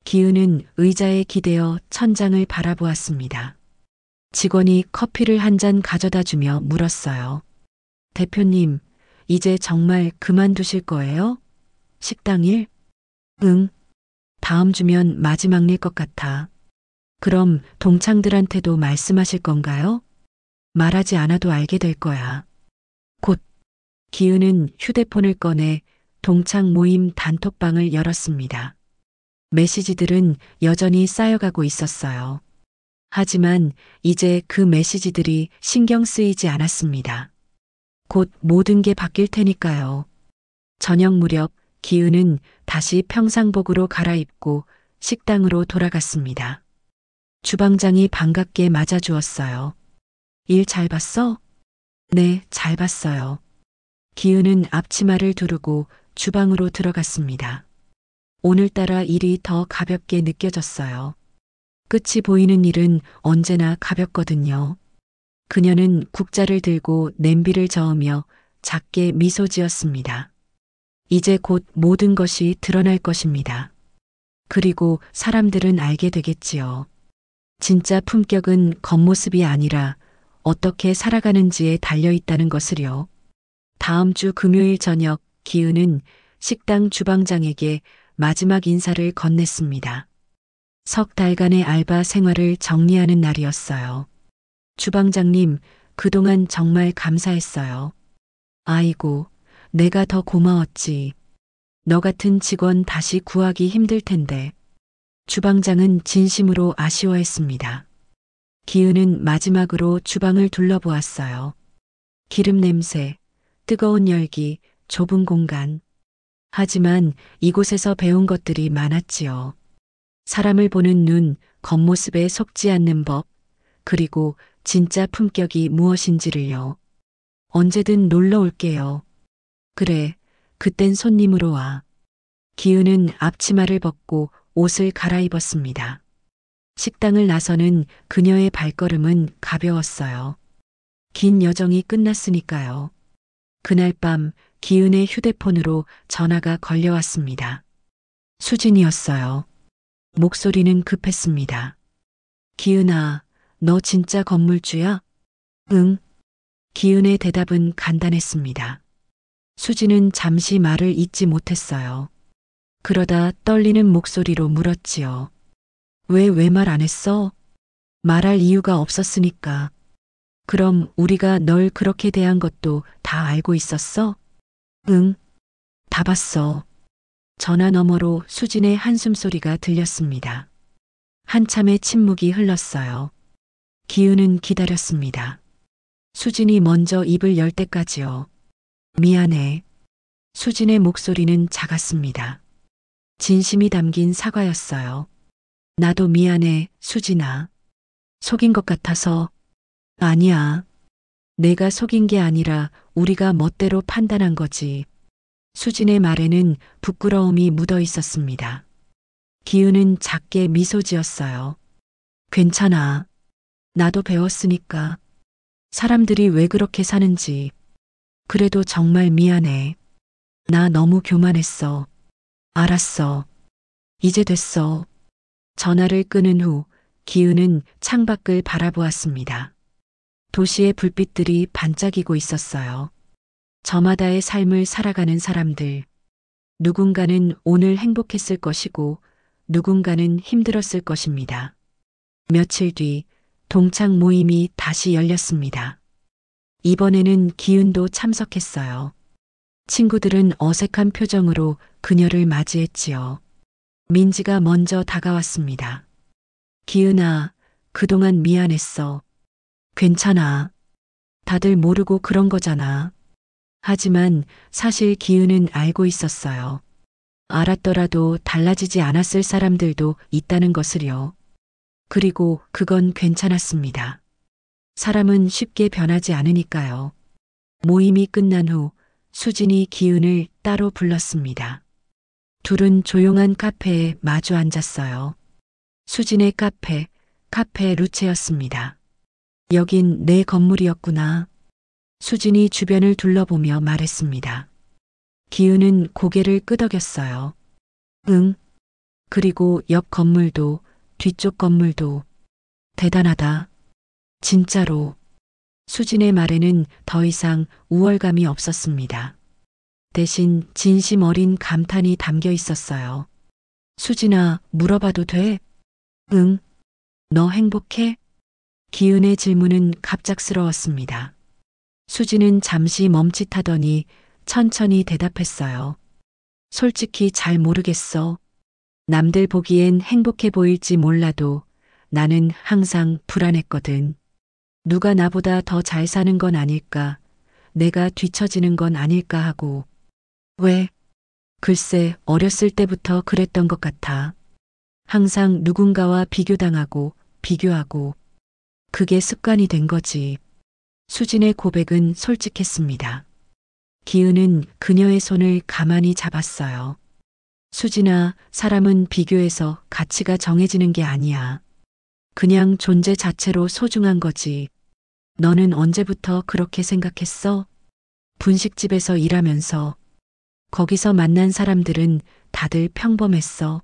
기은은 의자에 기대어 천장을 바라보았습니다. 직원이 커피를 한 잔 가져다 주며 물었어요. 대표님, 이제 정말 그만두실 거예요? 식당 일? 응. 다음 주면 마지막 일 것 같아. 그럼 동창들한테도 말씀하실 건가요? 말하지 않아도 알게 될 거야. 곧 기은은 휴대폰을 꺼내 동창 모임 단톡방을 열었습니다. 메시지들은 여전히 쌓여가고 있었어요. 하지만 이제 그 메시지들이 신경 쓰이지 않았습니다. 곧 모든 게 바뀔 테니까요. 저녁 무렵 기은은 다시 평상복으로 갈아입고 식당으로 돌아갔습니다. 주방장이 반갑게 맞아주었어요. 일 잘 봤어? 네, 잘 봤어요. 기은은 앞치마를 두르고 주방으로 들어갔습니다. 오늘따라 일이 더 가볍게 느껴졌어요. 끝이 보이는 일은 언제나 가볍거든요. 그녀는 국자를 들고 냄비를 저으며 작게 미소 지었습니다. 이제 곧 모든 것이 드러날 것입니다. 그리고 사람들은 알게 되겠지요. 진짜 품격은 겉모습이 아니라 어떻게 살아가는지에 달려 있다는 것을요. 다음 주 금요일 저녁 기은은 식당 주방장에게 마지막 인사를 건넸습니다. 석 달간의 알바 생활을 정리하는 날이었어요. 주방장님, 그동안 정말 감사했어요. 아이고, 내가 더 고마웠지. 너 같은 직원 다시 구하기 힘들 텐데. 주방장은 진심으로 아쉬워했습니다. 기은은 마지막으로 주방을 둘러보았어요. 기름 냄새, 뜨거운 열기, 좁은 공간. 하지만 이곳에서 배운 것들이 많았지요. 사람을 보는 눈, 겉모습에 속지 않는 법, 그리고 진짜 품격이 무엇인지를요. 언제든 놀러 올게요. 그래, 그땐 손님으로 와. 기은은 앞치마를 벗고 옷을 갈아입었습니다. 식당을 나서는 그녀의 발걸음은 가벼웠어요. 긴 여정이 끝났으니까요. 그날 밤 기은의 휴대폰으로 전화가 걸려왔습니다. 수진이었어요. 목소리는 급했습니다. 기은아, 너 진짜 건물주야? 응. 기은의 대답은 간단했습니다. 수진은 잠시 말을 잇지 못했어요. 그러다 떨리는 목소리로 물었지요. 왜 말 안 했어? 말할 이유가 없었으니까. 그럼 우리가 널 그렇게 대한 것도 다 알고 있었어? 응. 다 봤어. 전화 너머로 수진의 한숨 소리가 들렸습니다. 한참의 침묵이 흘렀어요. 기은은 기다렸습니다. 수진이 먼저 입을 열 때까지요. 미안해. 수진의 목소리는 작았습니다. 진심이 담긴 사과였어요. 나도 미안해, 수진아. 속인 것 같아서. 아니야. 내가 속인 게 아니라 우리가 멋대로 판단한 거지. 수진의 말에는 부끄러움이 묻어 있었습니다. 기은은 작게 미소 지었어요. 괜찮아. 나도 배웠으니까. 사람들이 왜 그렇게 사는지. 그래도 정말 미안해. 나 너무 교만했어. 알았어. 이제 됐어. 전화를 끊은 후 기은은 창밖을 바라보았습니다. 도시의 불빛들이 반짝이고 있었어요. 저마다의 삶을 살아가는 사람들. 누군가는 오늘 행복했을 것이고 누군가는 힘들었을 것입니다. 며칠 뒤 동창 모임이 다시 열렸습니다. 이번에는 기은도 참석했어요. 친구들은 어색한 표정으로 그녀를 맞이했지요. 민지가 먼저 다가왔습니다. 기은아, 그동안 미안했어. 괜찮아. 다들 모르고 그런 거잖아. 하지만 사실 기은은 알고 있었어요. 알았더라도 달라지지 않았을 사람들도 있다는 것을요. 그리고 그건 괜찮았습니다. 사람은 쉽게 변하지 않으니까요. 모임이 끝난 후 수진이 기은을 따로 불렀습니다. 둘은 조용한 카페에 마주 앉았어요. 수진의 카페 루체였습니다. 여긴 내 건물이었구나. 수진이 주변을 둘러보며 말했습니다. 기은은 고개를 끄덕였어요. 응. 그리고 옆 건물도, 뒤쪽 건물도. 대단하다. 진짜로. 수진의 말에는 더 이상 우월감이 없었습니다. 대신 진심 어린 감탄이 담겨 있었어요. 수진아, 물어봐도 돼? 응. 너 행복해? 기은의 질문은 갑작스러웠습니다. 수진은 잠시 멈칫하더니 천천히 대답했어요. 솔직히 잘 모르겠어. 남들 보기엔 행복해 보일지 몰라도 나는 항상 불안했거든. 누가 나보다 더 잘 사는 건 아닐까, 내가 뒤처지는 건 아닐까 하고. 왜? 글쎄, 어렸을 때부터 그랬던 것 같아. 항상 누군가와 비교당하고, 비교하고. 그게 습관이 된 거지. 수진의 고백은 솔직했습니다. 기은은 그녀의 손을 가만히 잡았어요. 수진아, 사람은 비교해서 가치가 정해지는 게 아니야. 그냥 존재 자체로 소중한 거지. 너는 언제부터 그렇게 생각했어? 분식집에서 일하면서. 거기서 만난 사람들은 다들 평범했어.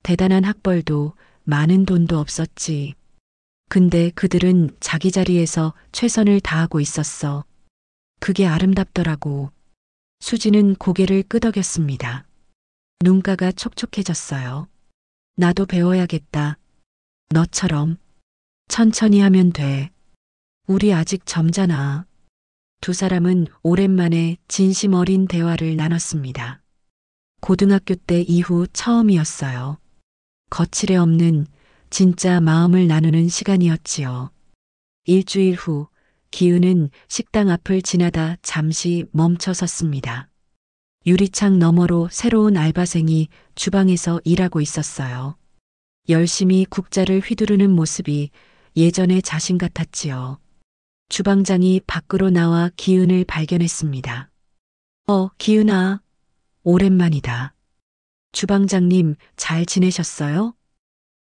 대단한 학벌도 많은 돈도 없었지. 근데 그들은 자기 자리에서 최선을 다하고 있었어. 그게 아름답더라고. 수지는 고개를 끄덕였습니다. 눈가가 촉촉해졌어요. 나도 배워야겠다. 너처럼. 천천히 하면 돼. 우리 아직 젊잖아. 두 사람은 오랜만에 진심 어린 대화를 나눴습니다. 고등학교 때 이후 처음이었어요. 거칠애 없는 진짜 마음을 나누는 시간이었지요. 일주일 후 기은은 식당 앞을 지나다 잠시 멈춰 섰습니다. 유리창 너머로 새로운 알바생이 주방에서 일하고 있었어요. 열심히 국자를 휘두르는 모습이 예전의 자신 같았지요. 주방장이 밖으로 나와 기은을 발견했습니다. 기은아, 오랜만이다. 주방장님, 잘 지내셨어요?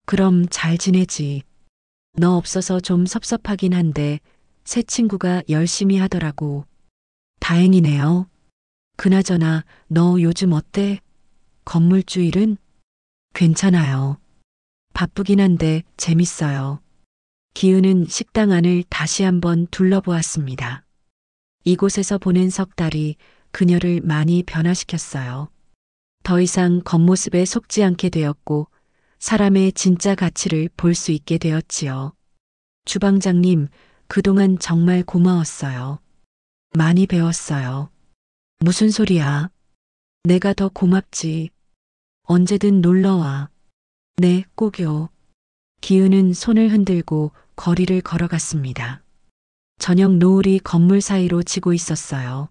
그럼 잘 지내지. 너 없어서 좀 섭섭하긴 한데 새 친구가 열심히 하더라고. 다행이네요. 그나저나 너 요즘 어때? 건물주 일은? 괜찮아요. 바쁘긴 한데 재밌어요. 기은은 식당 안을 다시 한번 둘러보았습니다. 이곳에서 보낸 석 달이 그녀를 많이 변화시켰어요. 더 이상 겉모습에 속지 않게 되었고 사람의 진짜 가치를 볼 수 있게 되었지요. 주방장님, 그동안 정말 고마웠어요. 많이 배웠어요. 무슨 소리야? 내가 더 고맙지. 언제든 놀러와. 네, 꼭요. 기은은 손을 흔들고 거리를 걸어갔습니다. 저녁 노을이 건물 사이로 지고 있었어요.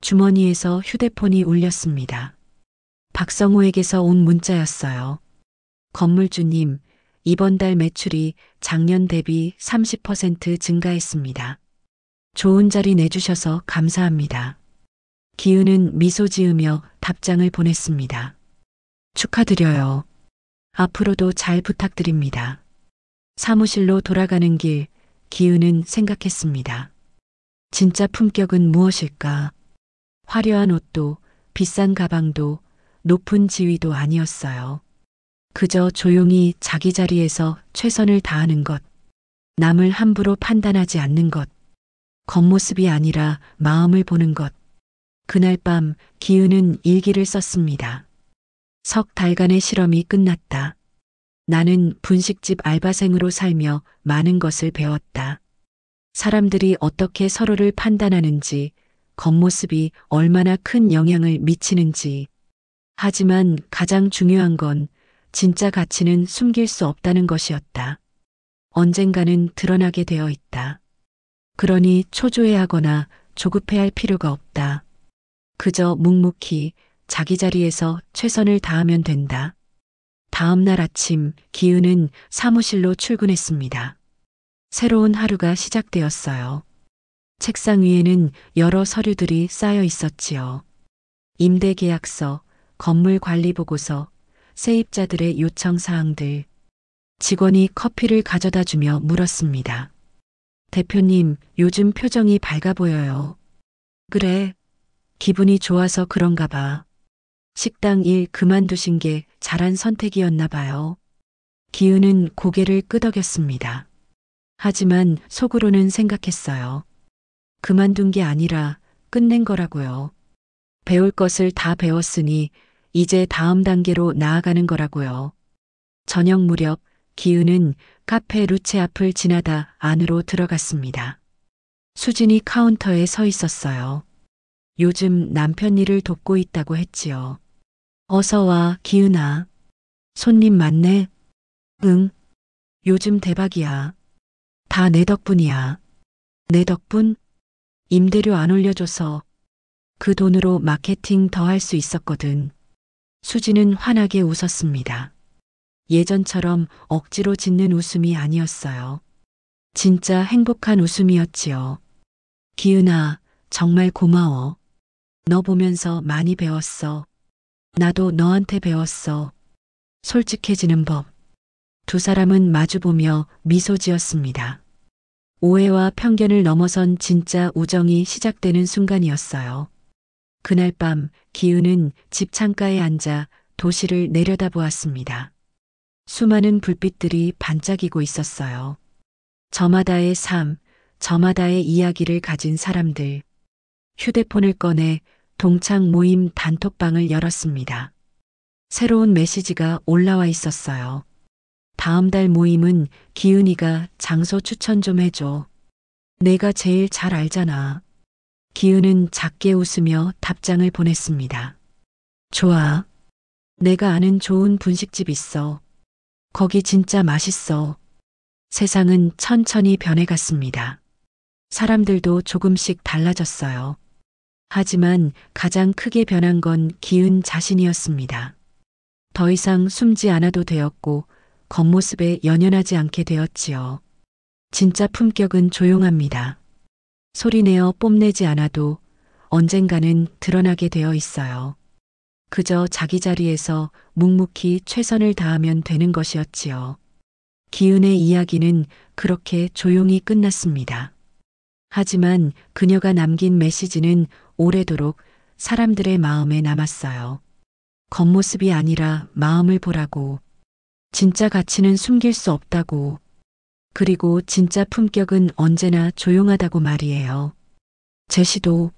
주머니에서 휴대폰이 울렸습니다. 박성호에게서 온 문자였어요. 건물주님, 이번 달 매출이 작년 대비 30% 증가했습니다. 좋은 자리 내주셔서 감사합니다. 기은은 미소 지으며 답장을 보냈습니다. 축하드려요. 앞으로도 잘 부탁드립니다. 사무실로 돌아가는 길, 기은은 생각했습니다. 진짜 품격은 무엇일까? 화려한 옷도, 비싼 가방도, 높은 지위도 아니었어요. 그저 조용히 자기 자리에서 최선을 다하는 것, 남을 함부로 판단하지 않는 것, 겉모습이 아니라 마음을 보는 것. 그날 밤 기은은 일기를 썼습니다. 석 달간의 실험이 끝났다. 나는 분식집 알바생으로 살며 많은 것을 배웠다. 사람들이 어떻게 서로를 판단하는지, 겉모습이 얼마나 큰 영향을 미치는지. 하지만 가장 중요한 건 진짜 가치는 숨길 수 없다는 것이었다. 언젠가는 드러나게 되어 있다. 그러니 초조해하거나 조급해할 필요가 없다. 그저 묵묵히 자기 자리에서 최선을 다하면 된다. 다음 날 아침 기은은 사무실로 출근했습니다. 새로운 하루가 시작되었어요. 책상 위에는 여러 서류들이 쌓여 있었지요. 임대 계약서, 건물 관리 보고서, 세입자들의 요청 사항들. 직원이 커피를 가져다 주며 물었습니다. 대표님, 요즘 표정이 밝아 보여요. 그래. 기분이 좋아서 그런가 봐. 식당 일 그만두신 게 잘한 선택이었나 봐요. 기은은 고개를 끄덕였습니다. 하지만 속으로는 생각했어요. 그만둔 게 아니라 끝낸 거라고요. 배울 것을 다 배웠으니 이제 다음 단계로 나아가는 거라고요. 저녁 무렵 기은은 카페 루체 앞을 지나다 안으로 들어갔습니다. 수진이 카운터에 서 있었어요. 요즘 남편 일을 돕고 있다고 했지요. 어서 와, 기은아. 손님 많네? 응. 요즘 대박이야. 다 내 덕분이야. 내 덕분? 임대료 안 올려줘서 그 돈으로 마케팅 더 할 수 있었거든. 수지는 환하게 웃었습니다. 예전처럼 억지로 짓는 웃음이 아니었어요. 진짜 행복한 웃음이었지요. 기은아, 정말 고마워. 너 보면서 많이 배웠어. 나도 너한테 배웠어. 솔직해지는 법. 두 사람은 마주보며 미소 지었습니다. 오해와 편견을 넘어선 진짜 우정이 시작되는 순간이었어요. 그날 밤 기은은 집 창가에 앉아 도시를 내려다보았습니다. 수많은 불빛들이 반짝이고 있었어요. 저마다의 삶, 저마다의 이야기를 가진 사람들. 휴대폰을 꺼내 동창 모임 단톡방을 열었습니다. 새로운 메시지가 올라와 있었어요. 다음 달 모임은 기은이가 장소 추천 좀 해줘. 내가 제일 잘 알잖아. 기은은 작게 웃으며 답장을 보냈습니다. 좋아. 내가 아는 좋은 분식집 있어. 거기 진짜 맛있어. 세상은 천천히 변해갔습니다. 사람들도 조금씩 달라졌어요. 하지만 가장 크게 변한 건 기은 자신이었습니다. 더 이상 숨지 않아도 되었고 겉모습에 연연하지 않게 되었지요. 진짜 품격은 조용합니다. 소리내어 뽐내지 않아도 언젠가는 드러나게 되어 있어요. 그저 자기 자리에서 묵묵히 최선을 다하면 되는 것이었지요. 기은의 이야기는 그렇게 조용히 끝났습니다. 하지만 그녀가 남긴 메시지는 오래도록 사람들의 마음에 남았어요. 겉모습이 아니라 마음을 보라고. 진짜 가치는 숨길 수 없다고. 그리고 진짜 품격은 언제나 조용하다고 말이에요. 제시도